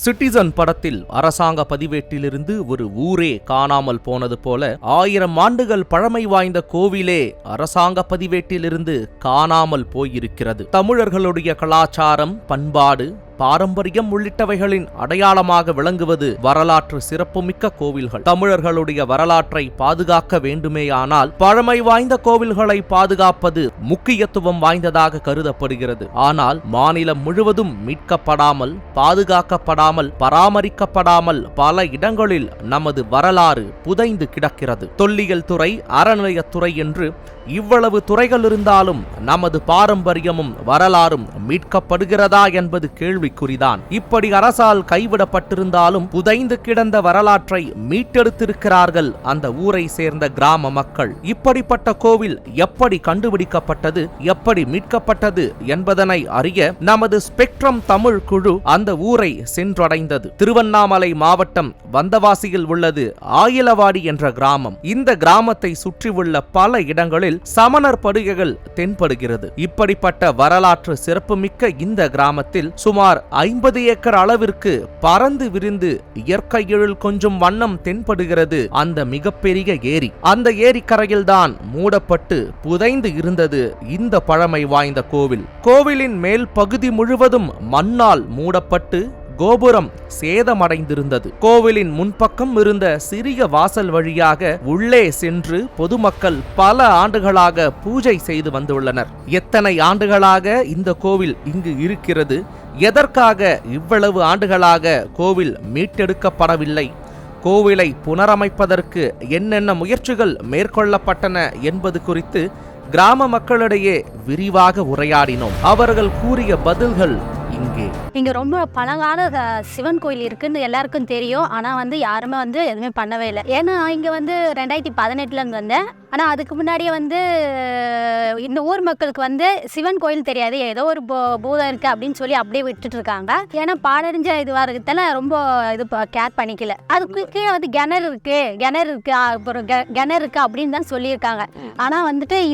Citizen படத்தில் அரசாங்க பதிவேட்டிலிருந்து ஒரு ஊரே காணாமல் போனது போல 1000 ஆண்டுகள் பழமை வாய்ந்த கோவிலே அரசாங்க பதிவேட்டிலிருந்து காணாமல் போயிருக்கிறது. தமிழர்களுடைய கலாச்சாரம், பண்பாடு, பாரம்பரியம் உள்ளிட்டவைகளின் அடையாளமாக விளங்குவது வரலாற்று சிறப்புமிக்க கோவில்கள். தமிழர்களுடைய வரலாற்றை பாதுகாக்க வேண்டுமேயானால் பழமை வாய்ந்த கோவில்களை பாதுகாப்பது முக்கியத்துவம் வாய்ந்ததாக கருதப்படுகிறது. ஆனால் மாநிலம் முழுவதும் மீட்கப்படாமல், பாதுகாக்கப்படாமல், பராமரிக்கப்படாமல் பல இடங்களில் நமது வரலாறு புதைந்து கிடக்கிறது. தொல்லியல் துறை, அறநிலையத்துறை என்று இவ்வளவு துறைகள் இருந்தாலும் நமது பாரம்பரியமும் வரலாறும் மீட்கப்படுகிறதா என்பது கேள்விக்குறிதான். இப்படி அரசால் கைவிடப்பட்டிருந்தாலும் புதைந்து கிடந்த வரலாற்றை மீட்டெடுத்திருக்கிறார்கள் அந்த ஊரை சேர்ந்த கிராம மக்கள். இப்படிப்பட்ட கோவில் எப்படி கண்டுபிடிக்கப்பட்டது, எப்படி மீட்கப்பட்டது என்பதனை அறிய நமது ஸ்பெக்ட்ரம் தமிழ் குழு அந்த ஊரை சென்றடைந்தது. திருவண்ணாமலை மாவட்டம் வந்தவாசியில் உள்ளது ஆயிலவாடி என்ற கிராமம். இந்த கிராமத்தை சுற்றியுள்ள பல இடங்களில் சமணர் படுகைகள் தென்படுகிறது. இப்படிப்பட்ட வரலாற்று சிறப்புமிக்க இந்த கிராமத்தில் சுமார் 50 ஏக்கர் அளவிற்கு பறந்து விரிந்து இயற்கை எழில் கொஞ்சம் வண்ணம் தென்படுகிறது அந்த மிகப்பெரிய ஏரி. அந்த ஏரிக்கரையில்தான் மூடப்பட்டு புதைந்து இருந்தது இந்த பழமை வாய்ந்த கோவில். கோவிலின் மேல் பகுதி முழுவதும் மண்ணால் மூடப்பட்டு கோபுரம் சேதமடைந்திருந்தது. கோவிலின் முன்பக்கம் இருந்த சிறிய வாசல் வழியாக உள்ளே சென்று பொதுமக்கள் பல ஆண்டுகளாக பூஜை செய்து வந்துள்ளனர். எத்தனை ஆண்டுகளாக இந்த கோவில் இங்கு இருக்கிறது, எதற்காக இவ்வளவு ஆண்டுகளாக கோவில் மீட்டெடுக்கப்படவில்லை, கோவிலை புனரமைப்பதற்கு என்னென்ன முயற்சிகள் மேற்கொள்ளப்பட்டன என்பது குறித்து கிராம மக்களிடையே விரிவாக உரையாடினோம். அவர்கள் கூறிய பதில்கள் இங்கே. இங்க ரொம்ப பழங்கால சிவன் கோயில் இருக்குன்னு எல்லாருக்கும் தெரியும். ஆனா யாருமே எதுவுமே பண்ணவே இல்லை. ஏன்னா இங்க 2018 இருந்து வந்தேன். ஆனா அதுக்கு முன்னாடியே இந்த ஊர் மக்களுக்கு சிவன் கோயில் தெரியாது, ஏதோ ஒரு பூதம் இருக்கு அப்படின்னு சொல்லி அப்படியே விட்டுட்டு இருக்காங்க. ஏன்னா பாடறிஞ்ச இதுவா இருக்கிறதால ரொம்ப இது கேர் பண்ணிக்கல. அதுக்கு கீழே கிணறு இருக்கு அப்புறம் கிணறு இருக்கு அப்படின்னு தான் சொல்லியிருக்காங்க. ஆனா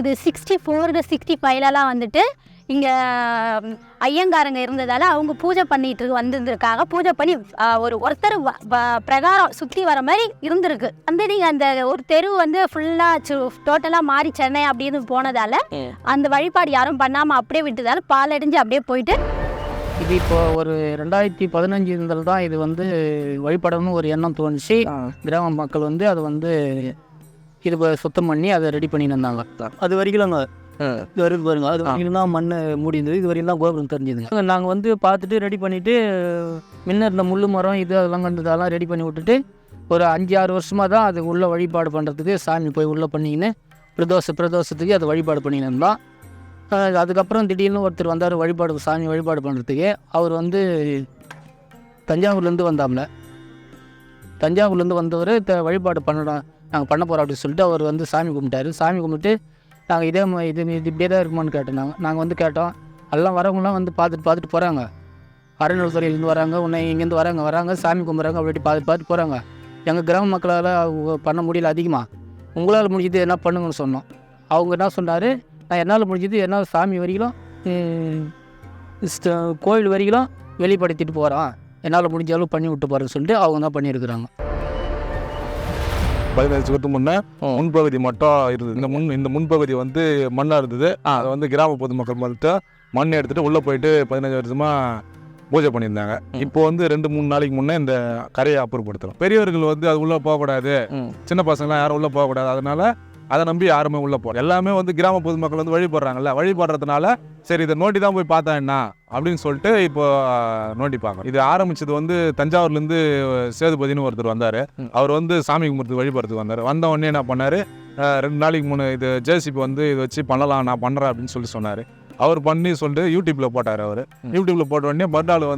இது 64 65 இங்க ஐயங்காரங்க இருந்ததால அவங்க பூஜை பண்ணிட்டு வந்துருக்காங்க. பூஜை பண்ணி ஒருத்தர் பிரகாரம் சுற்றி வர மாதிரி இருந்திருக்கு. அந்த ஒரு தெரு ஃபுல்லா டோட்டலா மாறி சென்னை அப்படின்னு போனதால அந்த வழிபாடு யாரும் பண்ணாம அப்படியே விட்டதால பாலடைஞ்சு அப்படியே போயிட்டு இது இப்போ ஒரு 2015 தான் இது வழிபடணும்னு ஒரு எண்ணம் தோணுச்சு. கிராம மக்கள் அதை இது சுத்தம் பண்ணி அதை ரெடி பண்ணிட்டு இருந்தாங்க. அது வரைக்கும் இது வரைக்கும் பாருங்க, அது வரைக்கும் தான் மண்ணை மூடி இருந்தது. இது வரைக்கும் தான் கோபுரம் தெரிஞ்சுதுங்க. நாங்கள் பார்த்துட்டு ரெடி பண்ணிவிட்டு முன்ன இருந்த முள்ளு மரம் அதெல்லாம் கண்டதெல்லாம் ரெடி பண்ணி விட்டுட்டு ஒரு 5-6 வருஷமாக தான் அது உள்ளே வழிபாடு பண்ணுறதுக்கு சாமி போய் உள்ளே பண்ணிக்கின்னு பிரதோஷத்துக்கு அதை வழிபாடு பண்ணிக்கின்னு இருந்தான். அதுக்கப்புறம் திடீர்னு ஒருத்தர் வந்தார் சாமி வழிபாடு பண்ணுறதுக்கு. அவர் தஞ்சாவூர்லேருந்து வந்தாம்ல. தஞ்சாவூர்லேருந்து வந்தவர் வழிபாடு நாங்கள் பண்ண போகிறோம் அப்படின்னு சொல்லிட்டு அவர் சாமி கும்பிட்டாரு. சாமி கும்பிட்டு நாங்கள் இது இப்படியே தான் இருக்குமான்னு கேட்டோம். நாங்கள் கேட்டோம். எல்லாம் வரவங்களாம் பார்த்துட்டு போகிறாங்க. அறநிலையத்துறையிலேருந்து வராங்க, இங்கேருந்து வராங்க சாமி கும்பிட்றாங்க, அப்படி பார்த்துட்டு போகிறாங்க. எங்கள் கிராம மக்களால் பண்ண முடியல அதிகமாக, உங்களால் முடிஞ்சது என்ன பண்ணுங்கன்னு சொன்னோம். அவங்க என்ன சொன்னார், நான் என்னால் முடிஞ்சது என்னால் சாமி வரைக்கும் கோயில் வரைக்கும் வெளிப்படுத்திட்டு போகிறேன், என்னால் முடிஞ்ச அளவு பண்ணி விட்டு போகிறேன்னு சொல்லிட்டு அவங்க தான் பண்ணியிருக்கிறாங்க. 15 வருஷத்துக்கு முன்னே முன்பகுதி மட்டும் இருந்தது. இந்த முன்பகுதி மண்ணாக இருந்தது. அதை கிராம பொதுமக்கள் மட்டும் மண் எடுத்துகிட்டு உள்ளே போயிட்டு 15 வருஷமாக பூஜை பண்ணியிருந்தாங்க. இப்போ 2-3 நாளைக்கு முன்னே இந்த கரையை அப்புறப்படுத்துகிறோம். பெரியவர்கள் அது உள்ளே போகக்கூடாது, சின்ன பசங்களாம் யாரும் உள்ளே போகக்கூடாது, அதனால அதை நம்பி யாருமே உள்ளே போகிறோம். எல்லாமே கிராம பொதுமக்கள் வழிபடுறாங்கல்ல, வழிபடுறதுனால சரி இதை நோண்டி தான் போய் பார்த்தா என்ன அப்படின்னு சொல்லிட்டு இப்போ நோண்டி பார்க்கணும். இது ஆரம்பிச்சது தஞ்சாவூர்லேருந்து சேதுபதினு ஒருத்தர் வந்தார். அவர் சாமி கும்பிட்டு வழிபடுறதுக்கு வந்தார். வந்த உடனே என்ன பண்ணார், 2 நாளைக்கு முன்னே இது ஜேசிபி இது வச்சு பண்ணலாம், நான் பண்ணுறேன் அப்படின்னு சொன்னார். அவர் பண்ணி சொல்லிட்டு யூடியூப்பில் போட்டார். யூடியூப்பில் போட்ட உடனே மறுநாள்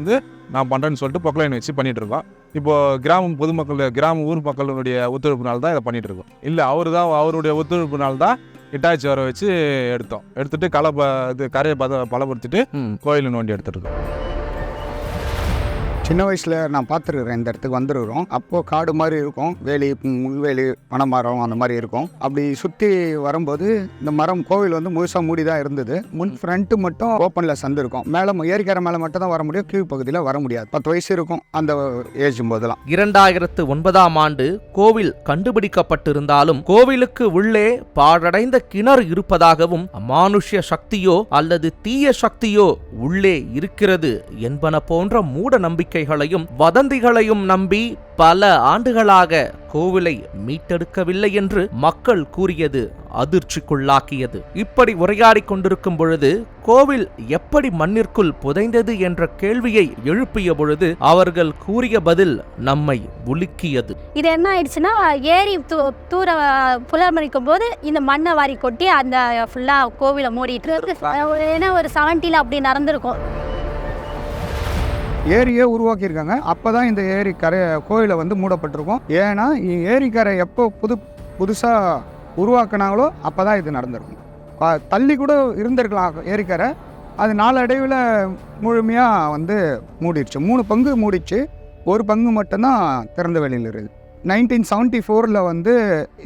நான் பண்ணுறேன்னு சொல்லிட்டு பொக்லைன் வச்சு பண்ணிகிட்டு இருக்கோம். இப்போது கிராம ஊர் மக்களுடைய ஒத்துழைப்புனால தான் இதை பண்ணிகிட்டு இருக்கோம். இல்லை அவருடைய ஒத்துழைப்புனால தான் இட்டாச்சி வர வச்சு எடுத்துட்டு கரையை பலப்படுத்திட்டு கோயிலை நோண்டி எடுத்துருக்கோம். சின்ன வயசில் நான் பார்த்துருக்குறேன், இந்த இடத்துக்கு வந்துருக்கிறோம். அப்போது காடு மாதிரி இருக்கும், வேலி, முள்வேலி, பனைமரம் அந்த மாதிரி இருக்கும். அப்படி சுற்றி வரும்போது இந்த மரம் கோவில் வந்து முழுசாக மூடி தான் இருந்தது. முன் ஃப்ரண்ட்டு மட்டும் ஓப்பனில் சந்து இருக்கும். மேலே ஏரிக்கரை மேலே மட்டும் தான் வர முடியும், கீழ் பகுதியில் வர முடியாது. 10 வயசு இருக்கும் அந்த ஏஜ் போதெல்லாம். 2009ஆம் ஆண்டு கோவில் கண்டுபிடிக்கப்பட்டிருந்தாலும் கோவிலுக்கு உள்ளே பாழடைந்த கிணறு இருப்பதாகவும் அமானுஷ்ய சக்தியோ அல்லது தீய சக்தியோ உள்ளே இருக்கிறது என்பன போன்ற மூட நம்பிக்கைகளையும் வதந்திகளையும் நம்பி பல ஆண்டுகளாக கோவிலை மீட்டெடுக்கவில்லை என்று மக்கள் கூறியது அதிர்ச்சிக்குள்ளாக்கியது. இப்படி உரையாடிக் கொண்டிருக்கும் பொழுது கோவில் எப்படி மண்ணிற்குள் புதைந்தது என்ற கேள்வியை எழுப்பிய பொழுது அவர்கள் கூறிய பதில் நம்மை உலுக்கியது. இது என்ன ஆயிடுச்சுன்னா, ஏரி தூர புலர்மரிக்கும் போது இந்த மண்ணை வாரி கொட்டி அந்த ஃபுல்லாக கோவிலை மூடிட்டு ஏன்னா ஒரு 70s அப்படி நடந்திருக்கும். ஏரியை உருவாக்கியிருக்காங்க. அப்போ தான் இந்த ஏரி கரை கோயிலை வந்து மூடப்பட்டிருக்கும். ஏன்னா ஏரிக்கரை எப்போ புதுசாக உருவாக்குனாங்களோ அப்போ தான் இது நடந்திருக்கும். தள்ளி கூட இருந்திருக்கலாம் ஏரிக்கரை. அது நாளடைவில் முழுமையாக வந்து மூடிடுச்சு. 3 பங்கு மூடிச்சு, 1 பங்கு மட்டும்தான் திறந்த வெளியில் இருக்குது. 1974 வந்து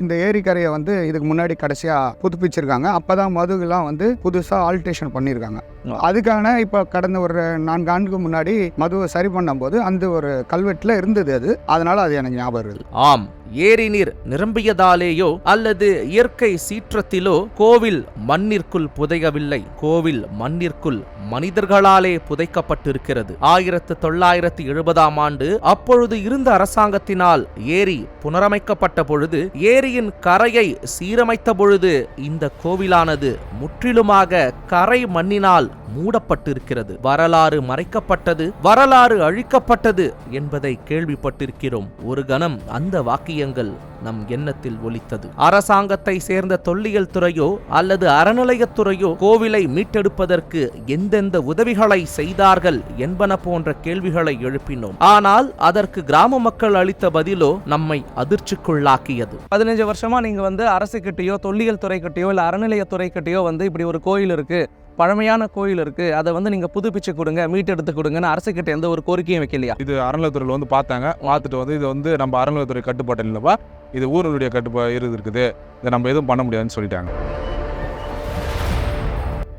இந்த ஏரிக்கரையை வந்து இதுக்கு முன்னாடி கடைசியாக புதுப்பிச்சிருக்காங்க. அப்போ தான் மதுகெல்லாம் வந்து புதுசாக ஆல்ட்ரேஷன் பண்ணியிருக்காங்க. அதுக்கான இப்போ கடந்த ஒரு 4 ஆண்டுக்கு முன்னாடி மதுவை சரி பண்ணும்போது அந்த ஒரு கல்வெட்டில் இருந்தது அது. அதனால் அது எனக்கு ஞாபகம் இருக்குது. ஆம், ஏரி நீர் நிரம்பியதாலேயோ அல்லது இயற்கை சீற்றத்திலோ கோவில் மண்ணிற்குள் புதையவில்லை. கோவில் மண்ணிற்குள் மனிதர்களாலே புதைக்கப்பட்டிருக்கிறது. 1970ஆம் ஆண்டு அப்பொழுது இருந்த அரசாங்கத்தினால் ஏரி புனரமைக்கப்பட்ட பொழுது, ஏரியின் கரையை சீரமைத்த பொழுது இந்த கோவிலானது முற்றிலுமாக கரை மண்ணினால் மூடப்பட்டிருக்கிறது. வரலாறு மறைக்கப்பட்டது, வரலாறு அழிக்கப்பட்டது என்பதை கேள்விப்பட்டிருக்கிறோம். ஒரு கணம் அந்த வாக்கியங்கள் நம் எண்ணத்தில் ஒலித்தது. அரசாங்கத்தை சேர்ந்த தொல்லியல் துறையோ அல்லது அறநிலையத்துறையோ கோவிலை மீட்டெடுப்பதற்கு எந்தெந்த உதவிகளை செய்தார்கள் என்பன போன்ற கேள்விகளை எழுப்பினோம். ஆனால் அதற்கு கிராம மக்கள் அளித்த பதிலோ நம்மை அதிர்ச்சிக்குள்ளாக்கியது. 15 வருஷமா நீங்க வந்து அரசு கிட்டயோ தொல்லியல் துறை கிட்டயோ இல்ல அறநிலையத்துறை கிட்டயோ வந்து இப்படி ஒரு கோயில் இருக்கு, பழமையான கோயில் இருக்கு, அதை வந்து நீங்க புதுப்பிச்சு கொடுங்க, மீட்டெடுத்து கொடுங்கன்னு அரசு கிட்ட எந்த ஒரு கோரிக்கையும் வைக்கலையா? இது அறநிலையத்துறையில் வந்து பார்த்துட்டு வந்து இது வந்து நம்ம அறநிலையத்துறை கட்டுப்பாட்டு இல்லைப்பா, இது ஊருடைய கட்டுப்பாடு இருக்குது, இதை நம்ம எதுவும் பண்ண முடியாதுன்னு சொல்லிட்டாங்க.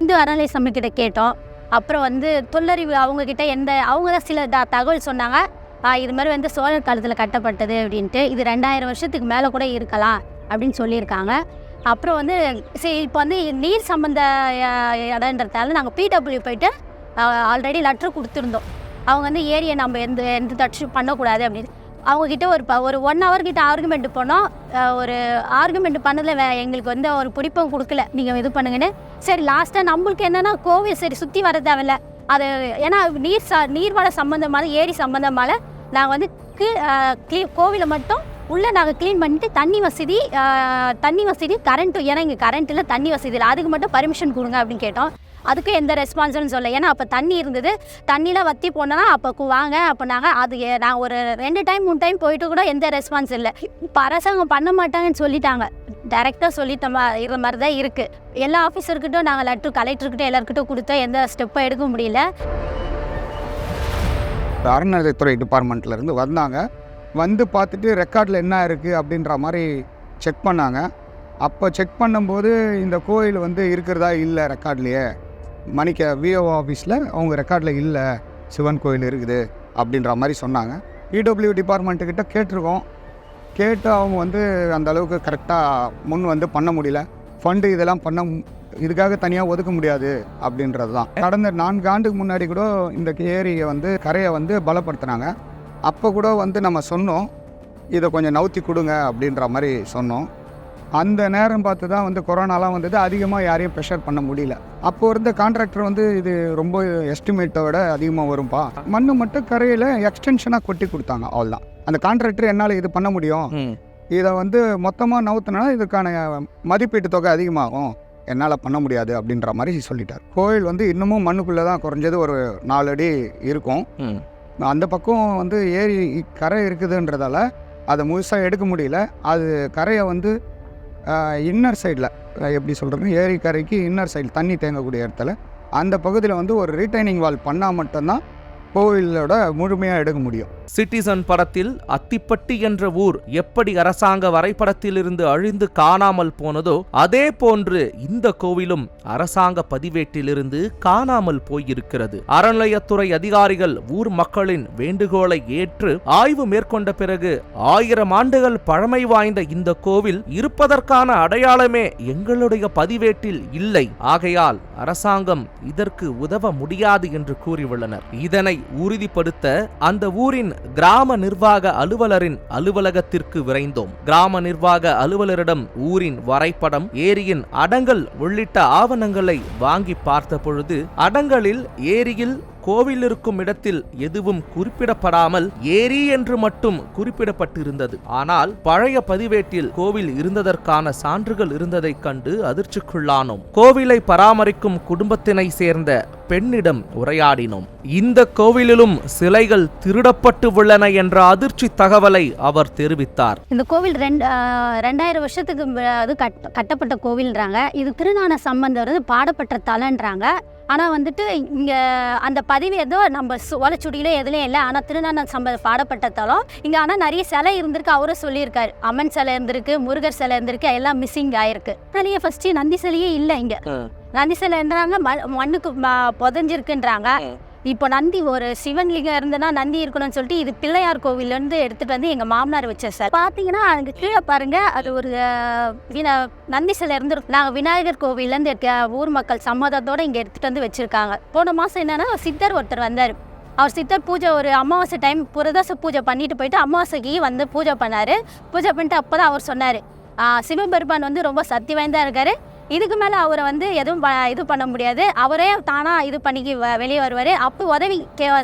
இந்து அறநிலை சபைக்கிட்ட கேட்டோம். அப்புறம் வந்து தொல்லறிவு அவங்கக்கிட்ட அவங்க தான் சில தகவல் சொன்னாங்க. இது மாதிரி வந்து சோழர் காலத்தில் கட்டப்பட்டது அப்படின்ட்டு, இது 2000 வருஷத்துக்கு மேலே கூட இருக்கலாம் அப்படின்னு சொல்லியிருக்காங்க. அப்புறம் வந்து சரி, இப்போ வந்து நீர் சம்மந்த இடன்றதால நாங்கள் பிடபிள்யூ போயிட்டு ஆல்ரெடி லெட்ரு கொடுத்துருந்தோம். அவங்க வந்து ஏரியை நம்ம எந்த தச்சு பண்ணக்கூடாது அப்படின்னு அவங்கக்கிட்ட ஒரு 1 hour கிட்ட ஆர்குமெண்ட் போனோம். ஒரு ஆர்குமெண்ட் பண்ணதில் எங்களுக்கு வந்து ஒரு பிடிப்பும் கொடுக்கல, நீங்கள் இது பண்ணுங்கன்னு. சரி, லாஸ்ட்டாக நம்மளுக்கு என்னென்னா கோவில் சரி சுற்றி வர தேவையில்ல, அது ஏன்னா நீர்வள சம்மந்தமான ஏரி சம்மந்தமான நாங்கள் வந்து கோவிலை மட்டும் உள்ளே நாங்கள் க்ளீன் பண்ணிவிட்டு தண்ணி வசதி கரண்ட்டு, ஏன்னா இங்கே கரண்ட்டில் தண்ணி வசதி இல்லை, அதுக்கு மட்டும் பர்மிஷன் கொடுங்க அப்படின்னு கேட்டோம். அதுக்கு எந்த ரெஸ்பான்ஸ்னு சொல்ல. ஏன்னா அப்போ தண்ணி இருந்தது, தண்ணியில் வற்றி போனோன்னா அப்போ வாங்க அப்போ நான் ஒரு 2 டைம் 3 டைம் போயிட்டு கூட எந்த ரெஸ்பான்ஸ் இல்லை. இப்போ அரசாங்கம் பண்ண மாட்டாங்கன்னு சொல்லிட்டாங்க, டைரெக்டாக சொல்லிட்ட மாதிரி தான் இருக்குது. எல்லா ஆஃபீஸர்கிட்டும் நாங்கள் லெட்ரு கலெக்டர்கிட்ட எல்லாருக்கிட்டும் கொடுத்தா எந்த ஸ்டெப்பும் எடுக்க முடியல. அறநிலையத்துறை டிபார்ட்மெண்ட்லேருந்து வந்தாங்க, வந்து பார்த்துட்டு ரெக்கார்டில் என்ன இருக்குது அப்படின்ற மாதிரி செக் பண்ணாங்க. அப்போ செக் பண்ணும்போது இந்த கோயில் வந்து இருக்கிறதா இல்லை ரெக்கார்ட்லேயே. விஓ ஆஃபீஸில் அவங்க ரெக்கார்டில் இல்லை, சிவன் கோயில் இருக்குது அப்படின்ற மாதிரி சொன்னாங்க. இடபிள்யூ டிபார்ட்மெண்ட்டுக்கிட்ட கேட்டிருக்கோம். கேட்டு அவங்க வந்து அந்த அளவுக்கு கரெக்டாக முன் வந்து பண்ண முடியல. ஃபண்டு இதெல்லாம் இதுக்காக தனியாக ஒதுக்க முடியாது அப்படின்றது தான். கடந்த 4 ஆண்டுக்கு முன்னாடி கூட இந்த ஏரியை வந்து கரையை வந்து பலப்படுத்தினாங்க. அப்போ கூட வந்து நம்ம சொன்னோம், இதை கொஞ்சம் நவுத்தி கொடுங்க அப்படின்ற மாதிரி சொன்னோம். அந்த நேரம் பார்த்து தான் வந்து கொரோனாலாம் வந்தது, அதிகமாக யாரையும் ப்ரெஷர் பண்ண முடியல. அப்போது இருந்த கான்ட்ராக்டர் வந்து இது ரொம்ப எஸ்டிமேட்டோட அதிகமாக வரும்பா, மண்ணு மட்டும் கரையில் எக்ஸ்டென்ஷனாக கொட்டி கொடுத்தாங்க, அவ்வளோதான். அந்த கான்ட்ராக்டர் என்னால் இது பண்ண முடியும், இதை வந்து மொத்தமாக நவுத்தினா இதுக்கான மதிப்பீட்டு தொகை அதிகமாகும், என்னால் பண்ண முடியாது அப்படின்ற மாதிரி சொல்லிட்டார். கோயில் வந்து இன்னமும் மண்ணுக்குள்ளே தான், குறைஞ்சது ஒரு 4 அடி இருக்கும். அந்த பக்கம் வந்து ஏரி கரை இருக்குதுன்றதால அதை முழுசாக எடுக்க முடியல. அது கரையை வந்து இன்னர் சைடில், எப்படி சொல்கிறது, ஏரி கரைக்கு இன்னர் சைடு தண்ணி தேங்கக்கூடிய இடத்துல அந்த பகுதியில் வந்து ஒரு ரீட்டைனிங் வால் பண்ணால் மட்டும்தான் கோவிலோட முழுமையாக எடுக்க முடியும். சிட்டிசன் படத்தில் அத்திப்பட்டி என்ற ஊர் எப்படி அரசாங்க வரைபடத்திலிருந்து அழிந்து காணாமல் போனதோ அதே போன்று இந்த கோவிலும் அரசாங்க பதிவேட்டிலிருந்து காணாமல் போயிருக்கிறது. அறநிலையத்துறை அதிகாரிகள் ஊர் மக்களின் வேண்டுகோளை ஏற்று ஆய்வு மேற்கொண்ட பிறகு 1000 ஆண்டுகள் பழமை வாய்ந்த இந்த கோவில் இருப்பதற்கான அடையாளமே எங்களுடைய பதிவேட்டில் இல்லை, ஆகையால் அரசாங்கம் இதற்கு உதவ முடியாது என்று கூறியுள்ளனர். இதனை உறுதிப்படுத்த அந்த ஊரின் கிராம நிர்வாக அலுவலரின் அலுவலகத்திற்கு விரைந்தோம். கிராம நிர்வாக அலுவலரிடம் ஊரின் வரைபடம், ஏரியின் அடங்கல் உள்ளிட்ட ஆவணங்களை வாங்கி பார்த்த பொழுது அடங்கலில் ஏரியில் கோவில் இருக்கும் இடத்தில் எதுவும் குறிப்பிடப்படாமல் ஏரி என்று மட்டும் குறிப்பிடப்பட்டிருந்தது. ஆனால் பழைய பதிவேட்டில் கோவில் இருந்ததற்கான சான்றுகள் இருந்ததைக் கண்டு அதிர்ச்சிக்குள்ளானோம். கோவிலை பராமரிக்கும் குடும்பத்தினை சேர்ந்த பெண்ணிடம் உரையாடினோம். இந்த கோவிலிலும் சிலைகள் திருடப்பட்டு உள்ளன என்ற அதிர்ச்சி தகவலை அவர் தெரிவித்தார். இந்த கோவில் 2000 வருஷத்துக்கு அது கட்டப்பட்ட கோவில்ன்றாங்க. இது திருஞான சம்பந்தர் பாடப்பட்ட தலன்றாங்க. ஆனால் வந்துட்டு இங்கே அந்த பதிவு ஏதோ நம்ம ஓலைச்சுடியில எதுலேயும் இல்லை. ஆனால் திருஞான சம்பந்தர் பாடப்பட்ட தலம் இங்கே. ஆனால் நிறைய சிலை இருந்திருக்கு, அவரும் சொல்லியிருக்காரு. அம்மன் சிலை இருந்திருக்கு, முருகர் சிலை இருந்திருக்கு, எல்லாம் மிஸ்ஸிங் ஆயிருக்கு. நிறைய ஃபர்ஸ்ட் நந்தி சிலையே இல்லை இங்கே. நந்தி சிலைன்றாங்க மண்ணுக்கு புதைஞ்சிருக்குன்றாங்க. இப்போ நந்தி ஒரு சிவன்லிங்கம் இருந்ததுன்னா நந்தி இருக்கணும்னு சொல்லிட்டு இது பிள்ளையார் கோவிலேருந்து எடுத்துகிட்டு வந்து எங்கள் மாமனார் வச்ச சார். பார்த்தீங்கன்னா அங்கே கீழே பாருங்கள், அது ஒரு நந்தி சிலை இருந்துருக்கு. நாங்கள் விநாயகர் கோவிலேருந்து ஊர் மக்கள் சம்மதத்தோடு இங்கே எடுத்துகிட்டு வந்து வச்சுருக்காங்க. போன மாதம் என்னென்னா சித்தர் ஒருத்தர் வந்தார். அவர் சித்தர் பூஜை ஒரு அமாவாசை டைம் புரதோஷ பூஜை பண்ணிட்டு போயிட்டு அமாவாசைக்கு வந்து பூஜை பண்ணார். பூஜை பண்ணிட்டு அப்போ தான் அவர் சொன்னார், சிவபெருமான் வந்து ரொம்ப சக்தி வாய்ந்தா இருக்கார், இதுக்கு மேலே அவரை வந்து எதுவும் இது பண்ண முடியாது, அவரே தானாக இது பண்ணி வெளியே வருவார். அப்போ உதவி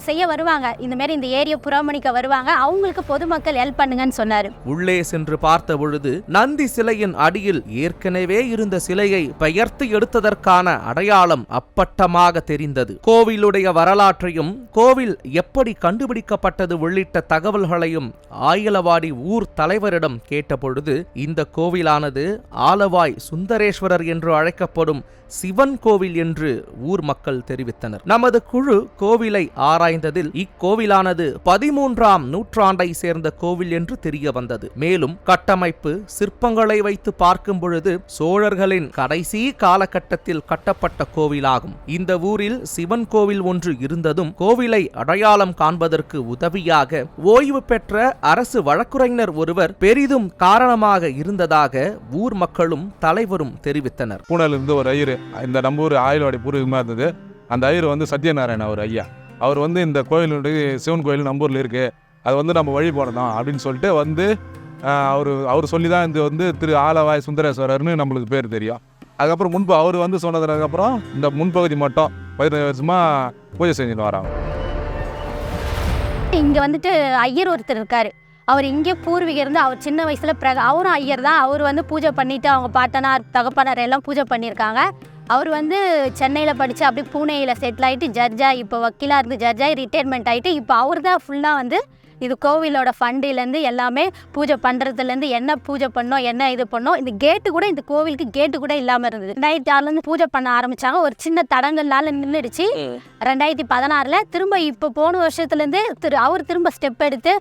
செய்ய வருவாங்க, இந்தமாரி இந்த ஏரியை புறமணிக்க வருவாங்க, அவங்களுக்கு பொதுமக்கள் ஹெல்ப் பண்ணுங்கன்னு சொன்னார். உள்ளே சென்று பார்த்த பொழுது நந்தி சிலையின் அடியில் ஏற்கனவே இருந்த சிலையை பெயர்த்து எடுத்ததற்கான அடையாளம் அப்பட்டமாக தெரிந்தது. கோவிலுடைய வரலாற்றையும் கோவில் எப்படி கண்டுபிடிக்கப்பட்டது உள்ளிட்ட தகவல்களையும் ஆயலவாடி ஊர் தலைவரிடம் கேட்டபொழுது இந்த கோவிலானது ஆலவாய் சுந்தரேஸ்வரர் என்று அழைக்கப்படும் சிவன் கோவில் என்று ஊர் மக்கள் தெரிவித்தனர். நமது குழு கோவிலை ஆராய்ந்ததில் இக்கோவிலானது 13ஆம் நூற்றாண்டை சேர்ந்த கோவில் என்று தெரிய வந்தது. மேலும் கட்டமைப்பு சிற்பங்களை வைத்து பார்க்கும் பொழுது சோழர்களின் கடைசி காலகட்டத்தில் கட்டப்பட்ட கோவிலாகும். இந்த ஊரில் சிவன் கோவில் ஒன்று இருந்ததும் கோவிலை அடையாளம் காண்பதற்கு உதவியாக ஓய்வு பெற்ற அரசு வழக்குரைஞர் ஒருவர் பெரிதும் காரணமாக இருந்ததாக ஊர் மக்களும் தலைவரும் தெரிவித்தனர். பூனேல இருந்து ஒரு ஐயர், இந்த நம்ம ஊர் ஆயல்வாடி பூர்வீகமாக இருந்தது. அந்த ஐயர் வந்து சத்யநாராயண அவர் ஐயா. அவர் வந்து இந்த கோயிலுடைய சிவன் கோயில் நம்ம ஊரில் இருக்குது, அது வந்து நம்ம வழி போனோம் அப்படின்னு சொல்லிட்டு வந்து அவர் சொல்லி தான் இது வந்து திரு ஆலவாய் சுந்தரேஸ்வரர்னு நம்மளுக்கு பேர் தெரியும். அதுக்கப்புறம் முன்பு அவர் வந்து சொன்னதுக்கப்புறம் இந்த முன்பகுதி மட்டும் 15 வருஷமாக பூஜை செஞ்சுட்டு வராங்க. இங்கே வந்துட்டு ஐயர் ஒருத்தர் இருக்காரு. அவர் இங்கே பூர்வீகம் இருந்து அவர் சின்ன வயசில் அவரும் ஐயர் தான். அவர் வந்து பூஜை பண்ணிவிட்டு அவங்க பாட்டனார் தகப்பனார் எல்லாம் பூஜை பண்ணியிருக்காங்க. அவர் வந்து சென்னையில் படித்து அப்படி பூனேயில் செட்டில் ஆகிட்டு ஜட்ஜாக இப்போ வக்கீலாக இருந்து ஜட்ஜாகி ரிட்டையர்மெண்ட் ஆகிட்டு இப்போ அவர் தான் ஃபுல்லாக வந்து இது கோவிலோட ஃபண்டிலேருந்து எல்லாமே பூஜை பண்ணுறதுலேருந்து என்ன பூஜை பண்ணோம் என்ன இது பண்ணோம். இந்த கேட்டு கூட இந்த கோவிலுக்கு கேட்டு கூட இல்லாமல் இருந்தது. 2006 பூஜை பண்ண ஆரம்பித்தாங்க. ஒரு சின்ன தடங்கள்னால நின்றுடுச்சு. 2016 திரும்ப இப்போ போன வருஷத்துலேருந்து அவர் திரும்ப ஸ்டெப் எடுத்து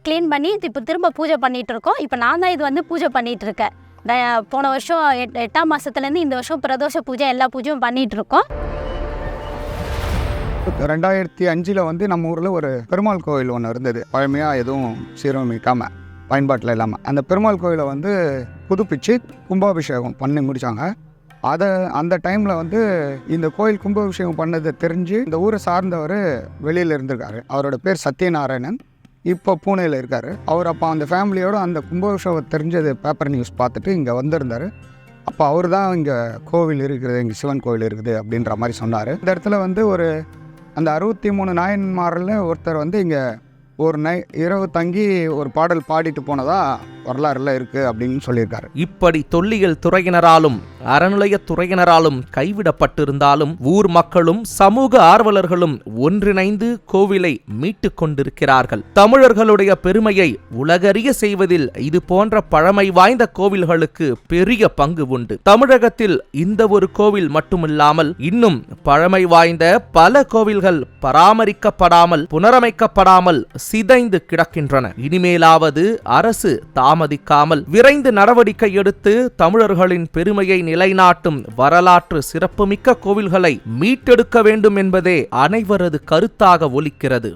க்ளீன் பண்ணி இப்போ திரும்ப பூஜை பண்ணிகிட்டு இருக்கோம். இப்போ நான் தான் இது வந்து பூஜை பண்ணிகிட்டு இருக்கேன். போன வருஷம் 8ஆம் மாதத்துலேருந்து இந்த வருஷம் பிரதோஷ பூஜை எல்லா பூஜையும் பண்ணிகிட்டு இருக்கோம். 2005 வந்து நம்ம ஊரில் ஒரு பெருமாள் கோவில் ஒன்று இருந்தது. பழமையாக எதுவும் சீரமைக்காமல் பயன்பாட்டில் இல்லாமல் அந்த பெருமாள் கோவிலை வந்து புதுப்பிச்சு கும்பாபிஷேகம் பண்ணி முடித்தாங்க. அந்த டைமில் வந்து இந்த கோயில் கும்பாபிஷேகம் பண்ணதை தெரிஞ்சு இந்த ஊரை சார்ந்தவர் வெளியில் இருந்திருக்காரு. அவரோட பேர் சத்யநாராயணன். இப்போ பூனேயில் இருக்கார். அவர் அப்போ அந்த ஃபேமிலியோடு அந்த கும்பாபிஷேகம் தெரிஞ்சது பேப்பர் நியூஸ் பார்த்துட்டு இங்கே வந்திருந்தார். அப்போ அவர் தான் இங்கே கோவில் இருக்குது, இங்கே சிவன் கோவில் இருக்குது அப்படின்ற மாதிரி சொன்னார். இந்த இடத்துல வந்து அந்த 63 நாயன்மாரில் ஒருத்தர் வந்து இங்கே ஒரு இரவு தங்கி ஒரு பாடல் பாடிட்டு போனதா வரலாறுல இருக்குது அப்படின்னு சொல்லியிருக்காரு. இப்படி தொல்லியல் துறையினராலும் அறநிலையத் துறையினராலும் கைவிடப்பட்டிருந்தாலும் ஊர் மக்களும் சமூக ஆர்வலர்களும் ஒன்றிணைந்து கோவிலை மீட்டுக் கொண்டிருக்கிறார்கள். தமிழர்களுடைய பெருமையை உலகறிய செய்வதில் இது போன்ற பழமை வாய்ந்த கோவில்களுக்கு பெரிய பங்கு உண்டு. தமிழகத்தில் இந்த ஒரு கோவில் மட்டுமில்லாமல் இன்னும் பழமை வாய்ந்த பல கோவில்கள் பராமரிக்கப்படாமல் புனரமைக்கப்படாமல் சிதைந்து கிடக்கின்றன. இனிமேலாவது அரசு தாமதிக்காமல் விரைந்து நடவடிக்கை எடுத்து தமிழர்களின் பெருமையை நிலைநாட்டும் வரலாற்று சிறப்புமிக்க கோவில்களை மீட்டெடுக்க வேண்டும் என்பதே அனைவரது கருத்தாக ஒலிக்கிறது.